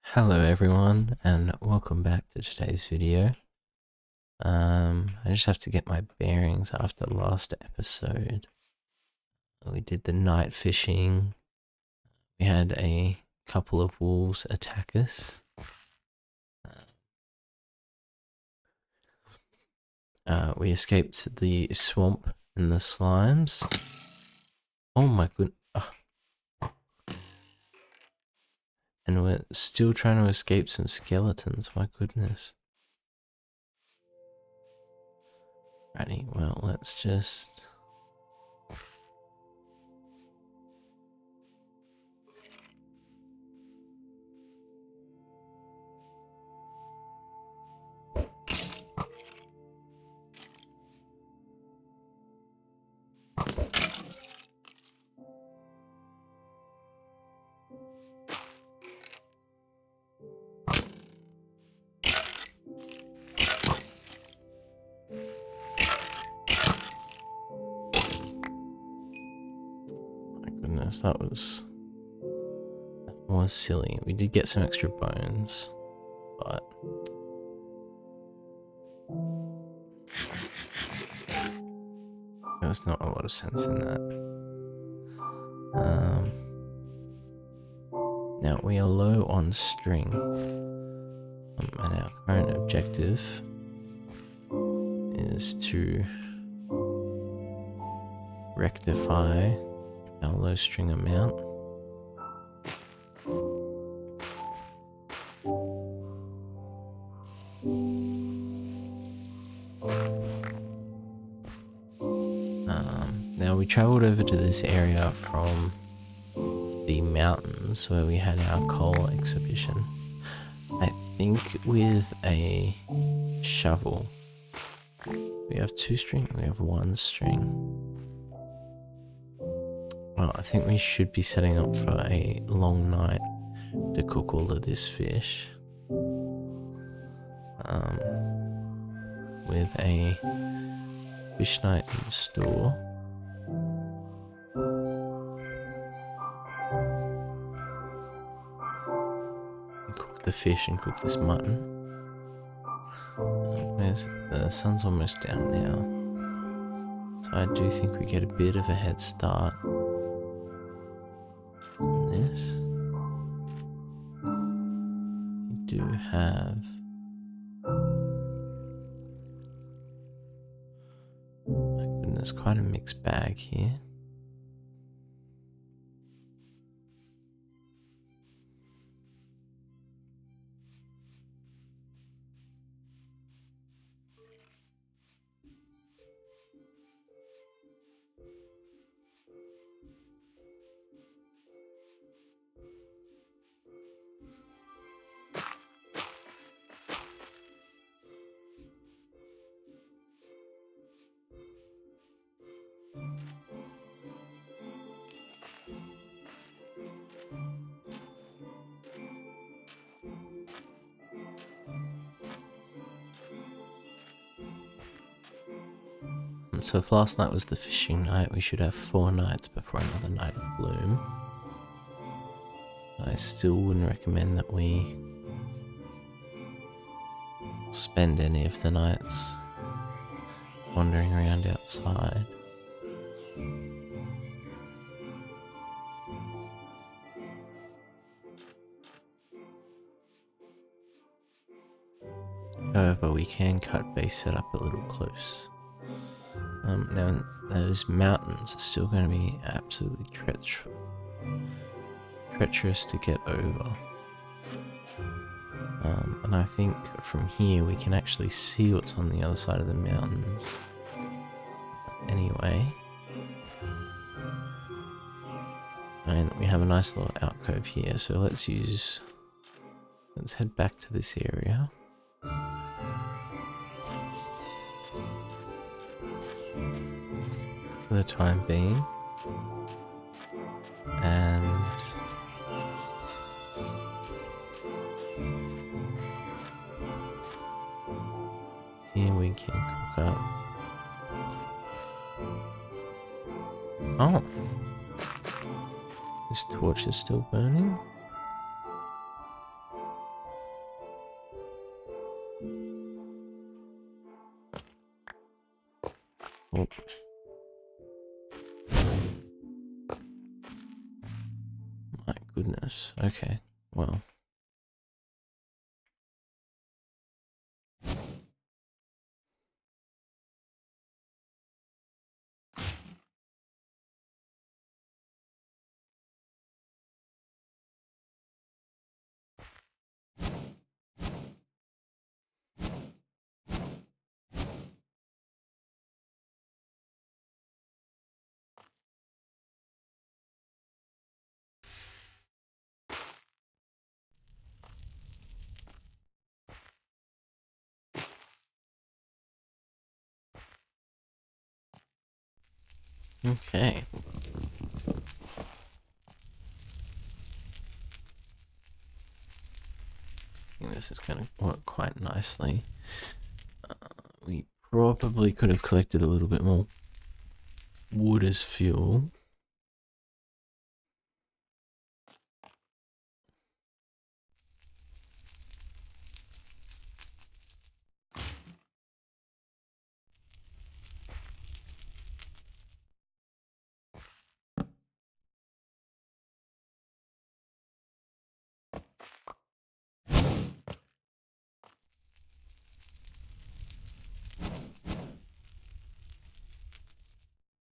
Hello everyone and welcome back to today's video. I just have to get my bearings after last episode. We did the night fishing. We had a couple of wolves attack us. We escaped the swamp and the slimes. Oh my goodness. And we're still trying to escape some skeletons, my goodness. Righty, well, let's just... That was silly. We did get some extra bones, but there was not a lot of sense in that. Now we are low on string, and our current objective is to rectify our low string amount. Now we travelled over to this area from the mountains where we had our coal exhibition. I think with a shovel. We have 2 string, we have 1 string. Well, I think we should be setting up for a long night to cook all of this fish. With a fish night in store. Cook the fish and cook this mutton. The sun's almost down now, so I do think we get a bit of a head start on this. We do have quite a mixed bag here. So if last night was the fishing night, we should have 4 nights before another night of bloom. I still wouldn't recommend that we spend any of the nights wandering around outside. However, we can cut base setup a little close. Now, those mountains are still going to be absolutely treacherous to get over. And I think from here we can actually see what's on the other side of the mountains. Anyway. And we have a nice little alcove here, so let's head back to this area. For the time being, and here we can cook up. Oh, This torch is still burning. Oh. My goodness. Okay. Well. Okay. I think this is going to work quite nicely. We probably could have collected a little bit more wood as fuel.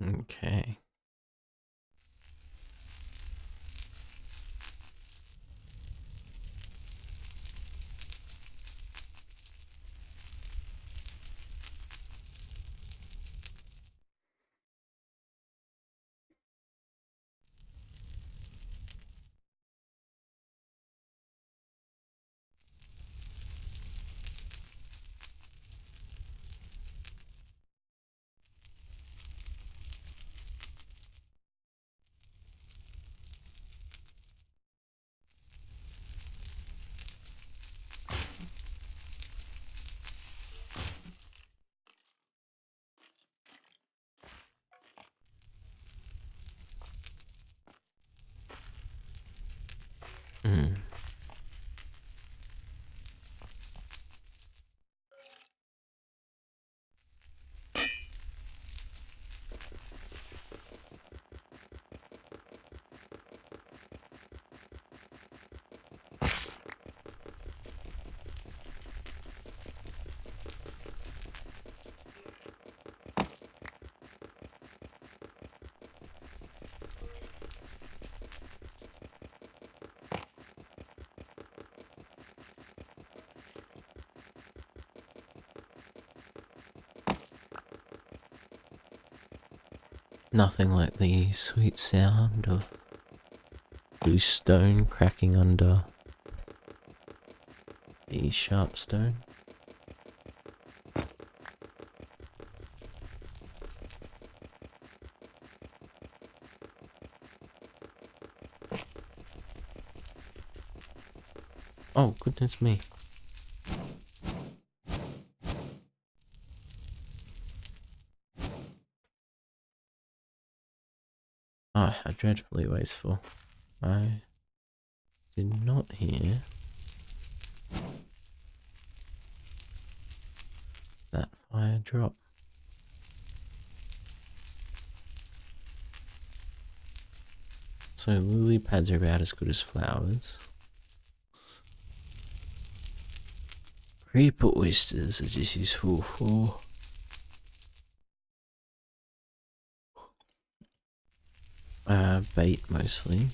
Okay. Mm. Nothing like the sweet sound of loose stone cracking under the sharp stone. Oh, goodness me. Oh, how dreadfully wasteful. I did not hear that fire drop. So lily pads are about as good as flowers. Creeper oysters are just useful for bait mostly.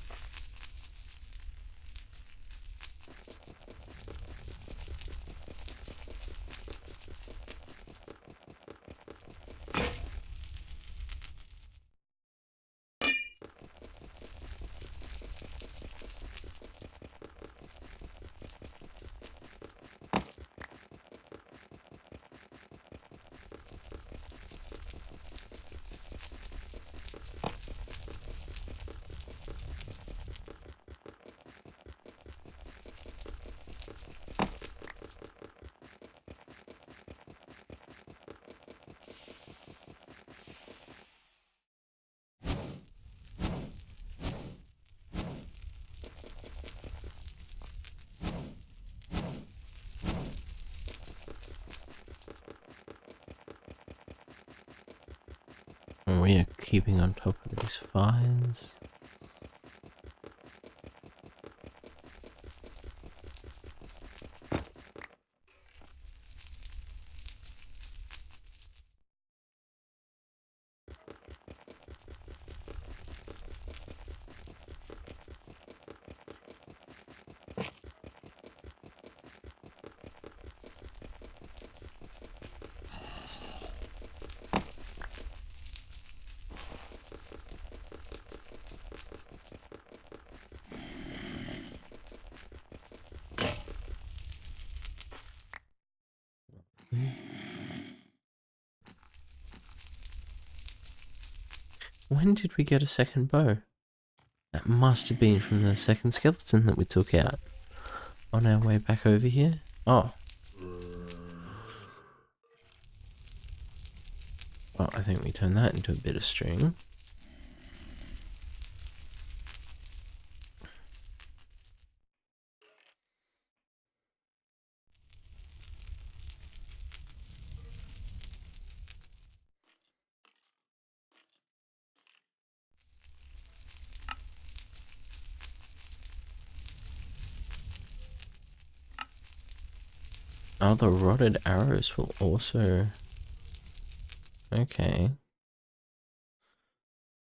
we are keeping on top of these fires. When did we get a second bow? That must have been from the second skeleton that we took out on our way back over here. Oh. Well, I think we turned that into a bit of string. Oh, the rotted arrows will also... Okay.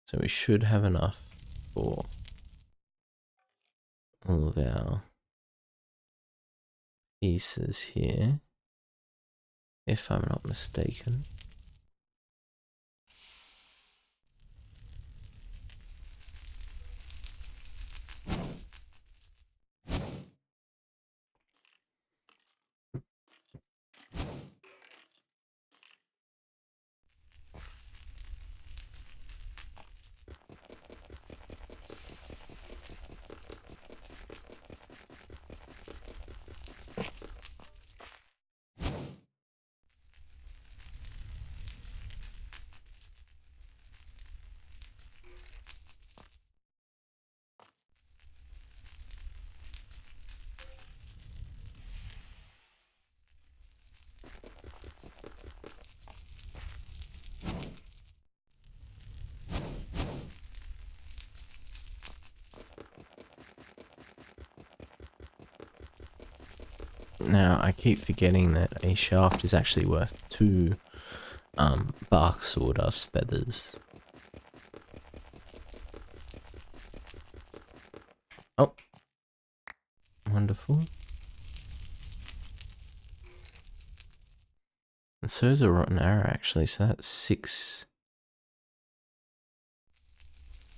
So we should have enough for all of our pieces here, if I'm not mistaken. Now, I keep forgetting that a shaft is actually worth 2 bark sawdust feathers. Oh. Wonderful. And so is a rotten arrow, actually, so that's 6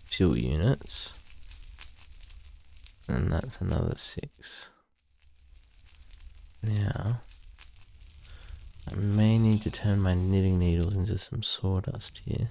fuel units. And that's another 6. Now, I may need to turn my knitting needles into some sawdust here.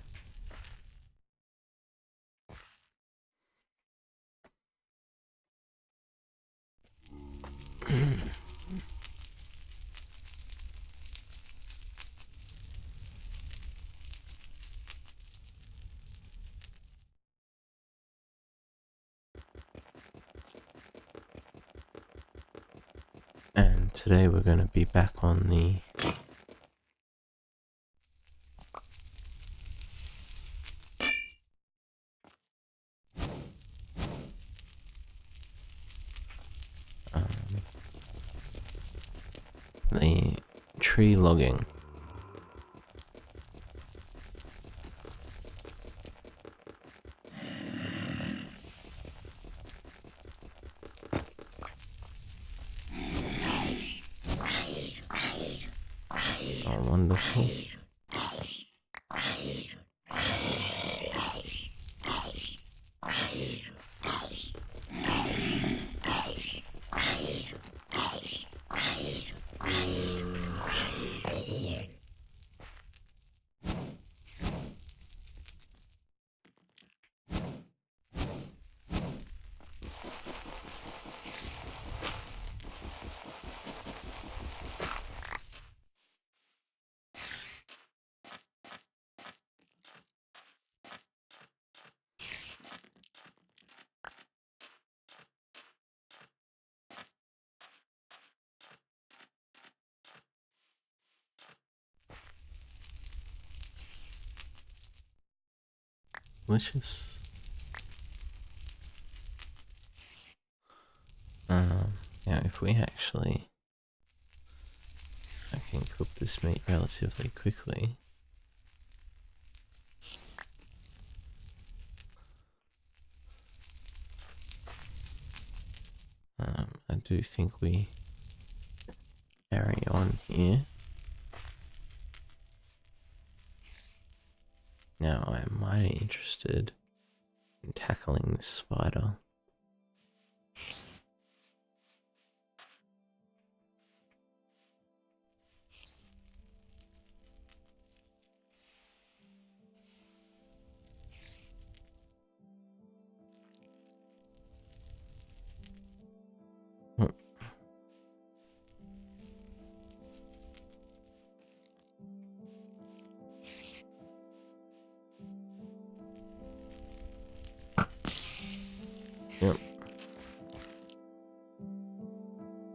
And today we're going to be back on the tree logging. Oh, wonderful. delicious. Now if we actually, I can cook this meat relatively quickly. I do think we carry on here. Now I'm mighty interested in tackling this spider. Yep.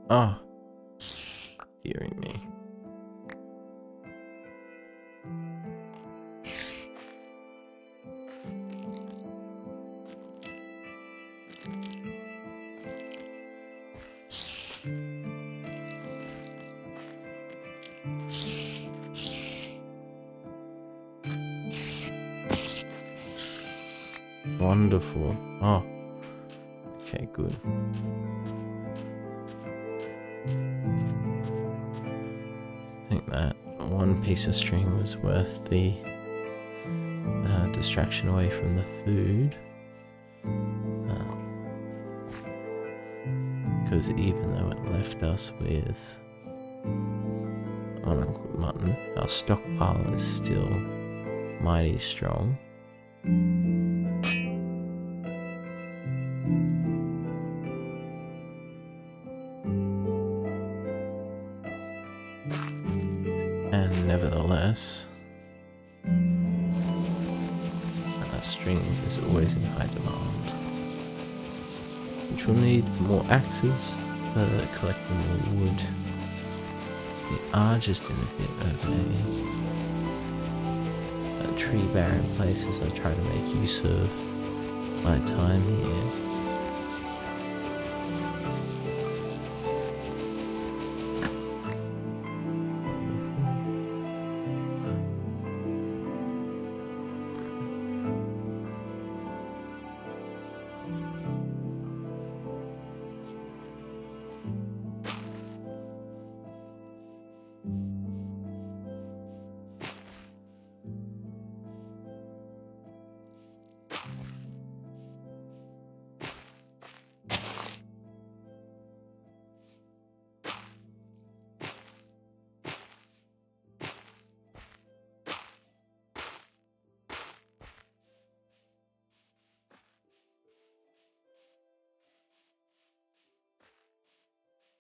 Oh, dearie me. Wonderful. Oh, okay, good. I think that one piece of string was worth the distraction away from the food. Because even though it left us with uncooked mutton, our stockpile is still mighty strong. And nevertheless, string is always in high demand, which will need more axes for collecting more wood. We are just in a bit of a tree barren place as I try to make use of my time here.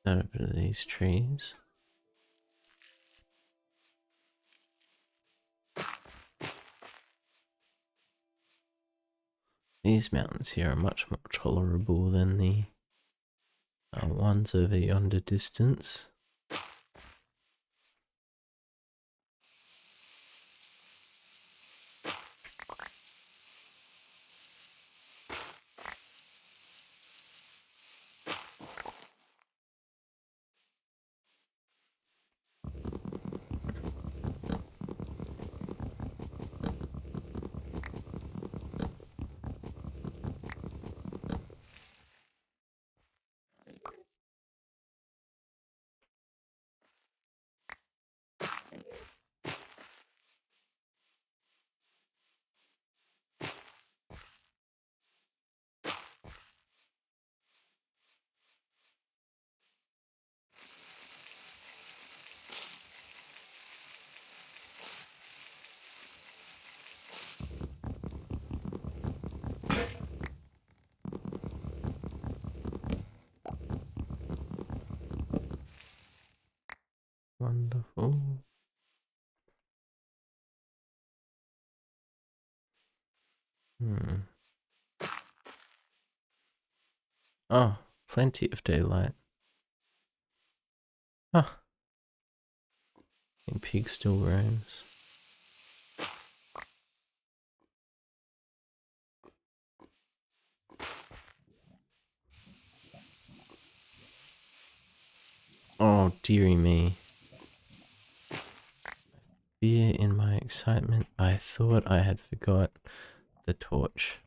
Got a bit of these trees. These mountains here are much more tolerable than the ones over yonder distance. Wonderful. Oh, plenty of daylight. Ah, and pig still roams. Oh, dearie me. Fear in my excitement, I thought I had forgot the torch.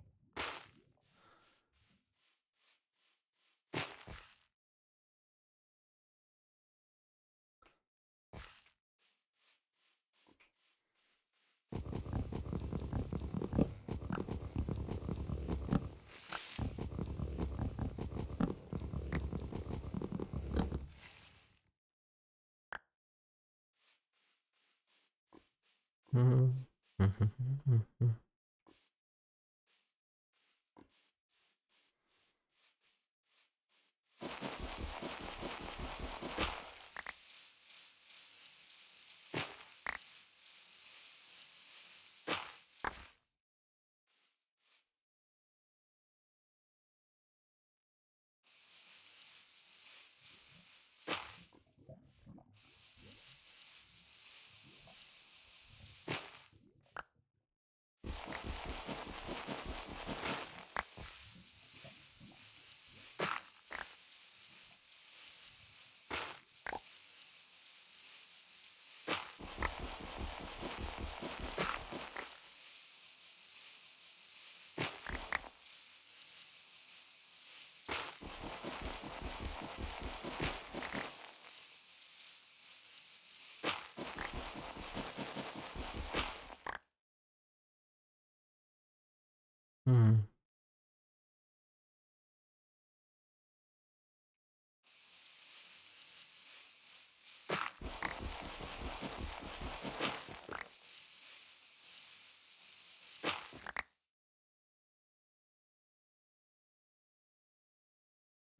Hmm.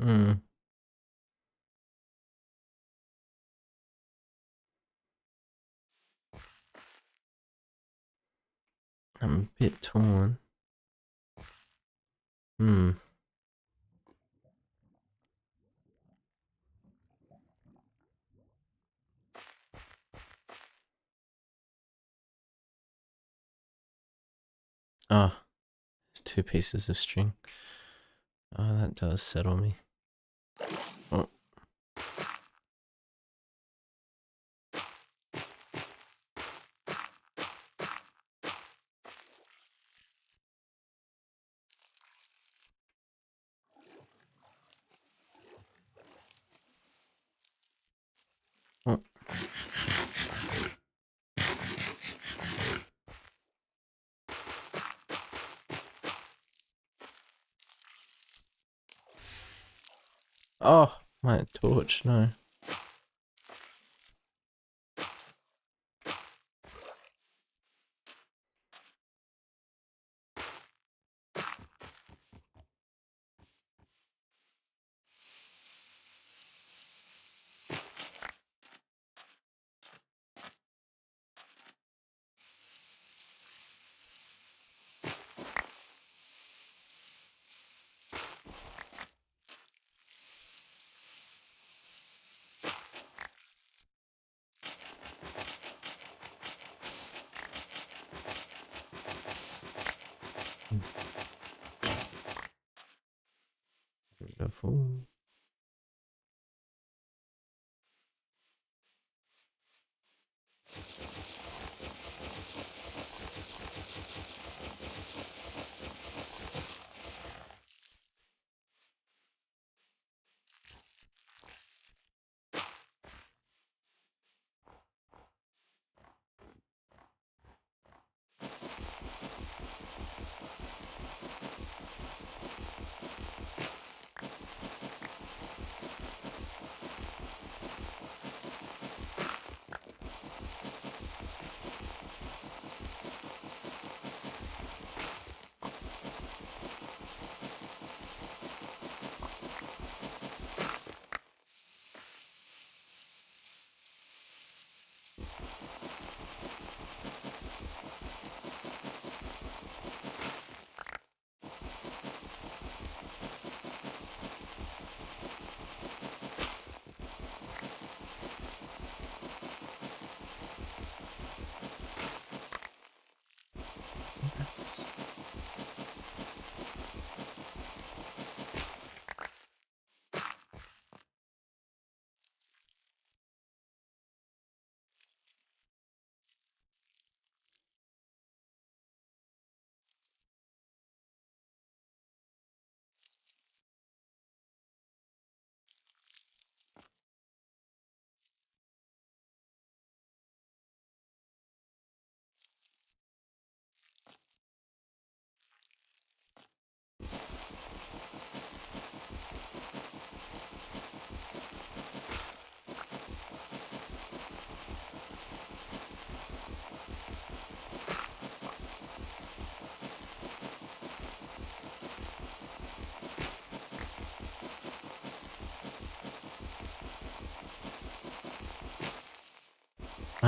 Hmm. I'm a bit torn. Hmm. Ah, there's 2 pieces of string. Oh, that does settle me. Oh. Oh. Oh, my torch, no. Beautiful.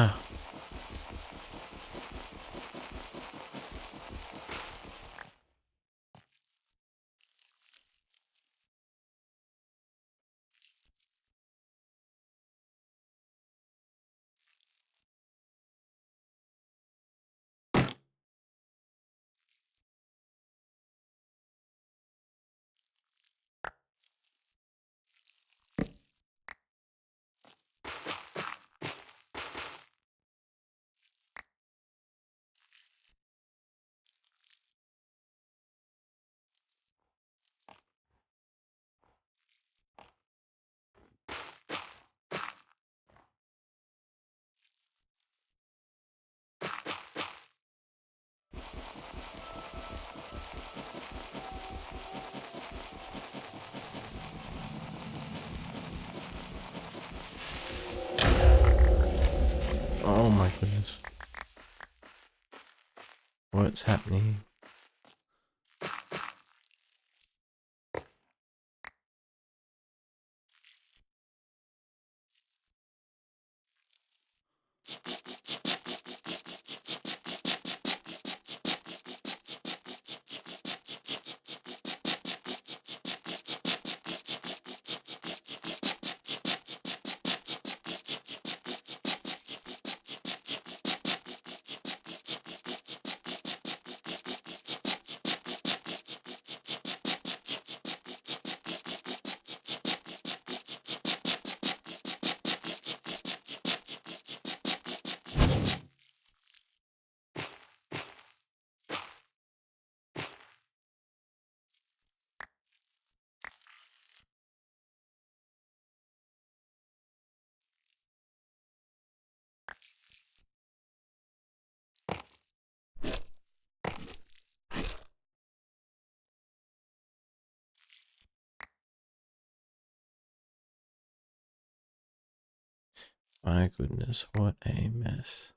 Ah. Oh my goodness. What's happening? My goodness, what a mess.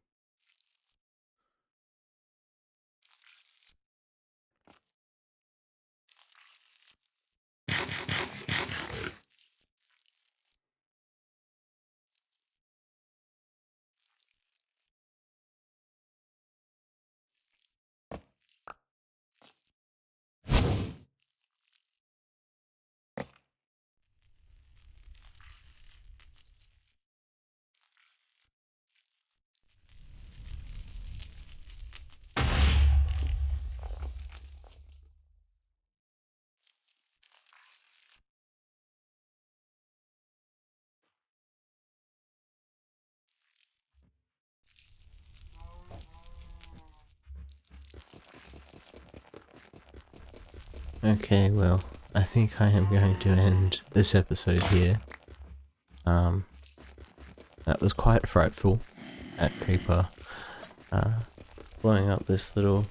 Okay, well, I think I am going to end this episode here. That was quite frightful. That creeper blowing up this little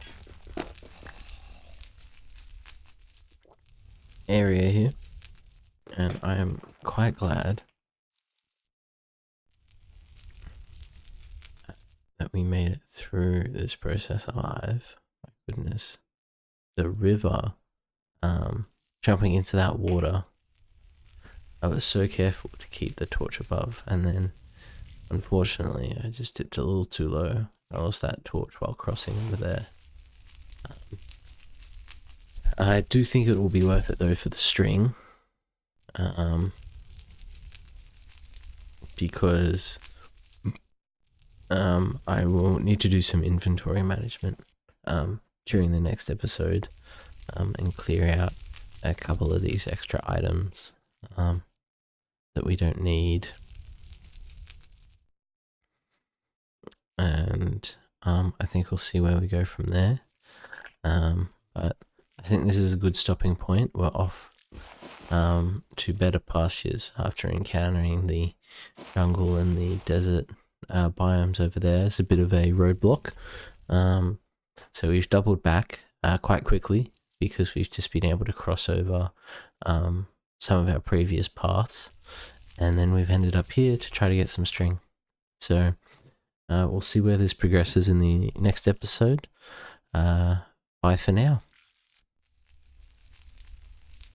area here. And I am quite glad that we made it through this process alive. My goodness. The river, jumping into that water. I was so careful to keep the torch above, and then unfortunately I just dipped a little too low. I lost that torch while crossing over there. I do think it will be worth it though for the string, because I will need to do some inventory management during the next episode, and clear out a couple of these extra items that we don't need. And I think we'll see where we go from there. But I think this is a good stopping point. We're off to better pastures after encountering the jungle and the desert biomes over there. It's a bit of a roadblock. So we've doubled back quite quickly because we've just been able to cross over some of our previous paths, and then we've ended up here to try to get some string. So we'll see where this progresses in the next episode. Bye for now.